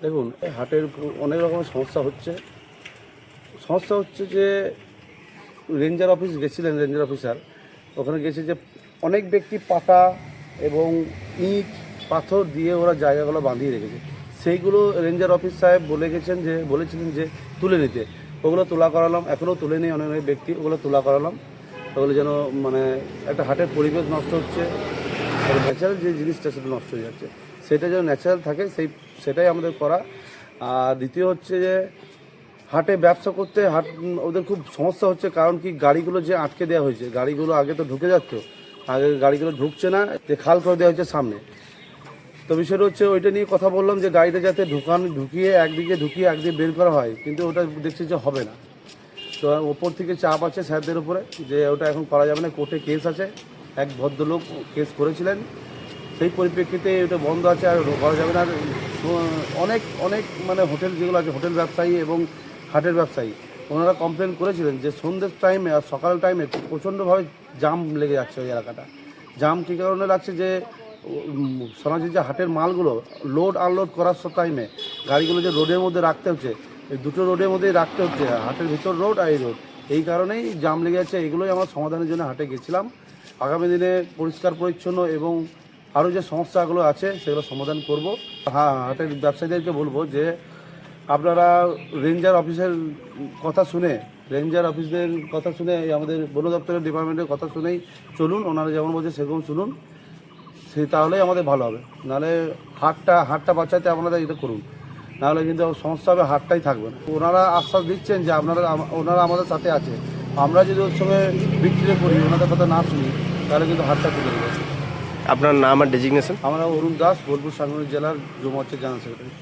দেখুন, হাটের অনেক রকমের সমস্যা হচ্ছে যে রেঞ্জার অফিস গেছিলেন, রেঞ্জার অফিসার ওখানে গেছে যে অনেক ব্যক্তি পাতা এবং ইট পাথর দিয়ে ওরা জায়গাগুলো বাঁধিয়ে রেখেছে। সেইগুলো রেঞ্জার অফিস সাহেব বলেছিলেন যে তুলে নিতে। ওগুলো তোলা করালাম, এখনও তুলে নেই অনেক ব্যক্তি, ওগুলো তোলা করালাম। ওগুলো যেন মানে একটা হাটের পরিবেশ নষ্ট হচ্ছে, ন্যাচারাল যে জিনিসটা সেটা নষ্ট হয়ে যাচ্ছে, সেটা যেন ন্যাচারাল থাকে সেটাই আমাদের করা। আর দ্বিতীয় হচ্ছে যে হাটে ব্যবসা করতে ওদের খুব সমস্যা হচ্ছে, কারণ কি গাড়িগুলো যে আটকে দেওয়া হয়েছে, গাড়িগুলো আগে তো ঢুকে যাচ্ছ, আগে গাড়িগুলো ঢুকছে না, যে খাল করে দেওয়া হয়েছে সামনে। তো বিষয়টা হচ্ছে ওইটা নিয়ে কথা বললাম যে গাড়িটা যাতে ঢুকিয়ে একদিকে বের করা হয়, কিন্তু ওটা দেখছি যে হবে না। তো ওপর থেকে চাপ আছে স্যারদের উপরে যে ওটা এখন করা যাবে না, কোর্টে কেস আছে, এক ভদ্রলোক কেস করেছিলেন, সেই পরিপ্রেক্ষিতে এটা বন্ধ আছে, আর করা যাবে না। অনেক অনেক মানে হোটেল যেগুলো আছে, হোটেল ব্যবসায়ী এবং হাটের ব্যবসায়ী, ওনারা কমপ্লেন করেছিলেন যে সন্ধ্যের টাইমে আর সকাল টাইমে প্রচণ্ডভাবে জাম লেগে যাচ্ছে ওই এলাকাটা। জাম কী কারণে লাগছে যে শোনা যাচ্ছে যে হাটের মালগুলো লোড আনলোড করার টাইমে গাড়িগুলো যে রোডের মধ্যে রাখতে হচ্ছে, এই দুটো রোডের মধ্যেই রাখতে হচ্ছে, হাটের ভিতর রোড আর এই রোড, এই কারণেই জাম লেগে যাচ্ছে। এগুলোই আমার সমাধানের জন্য হাটে গেছিলাম। আগামী দিনে পরিষ্কার পরিচ্ছন্ন এবং আরও যে সমস্যাগুলো আছে সেগুলো সমাধান করব। হ্যাঁ, হাটের ব্যবসায়ীদেরকে বলবো যে আপনারা রেঞ্জার অফিসের কথা শুনে আমাদের বন দপ্তরের ডিপার্টমেন্টের কথা শুনেই চলুন, ওনারা যেমন বলছে সেরকম শুনুন, তাহলেই আমাদের ভালো হবে। নাহলে হাটটা বাঁচাতে আপনারা এটা করুন, নাহলে কিন্তু সমস্যা হবে, হাটটাই থাকবে না। ওনারা আশ্বাস দিচ্ছেন যে ওনারা আমাদের সাথে আছে, আমরা যদি ওর সঙ্গে বিক্রি করি, ওনাদের কথা না শুনি, তাহলে কিন্তু হাটটা তুলে দেবে। আপনার নাম আর ডেজিগনেশন? আমরা অরুণ দাস, বোলপুর সাংগঠনিক জেলার যুব মোর্চার জেনারেল সেক্রেটারি।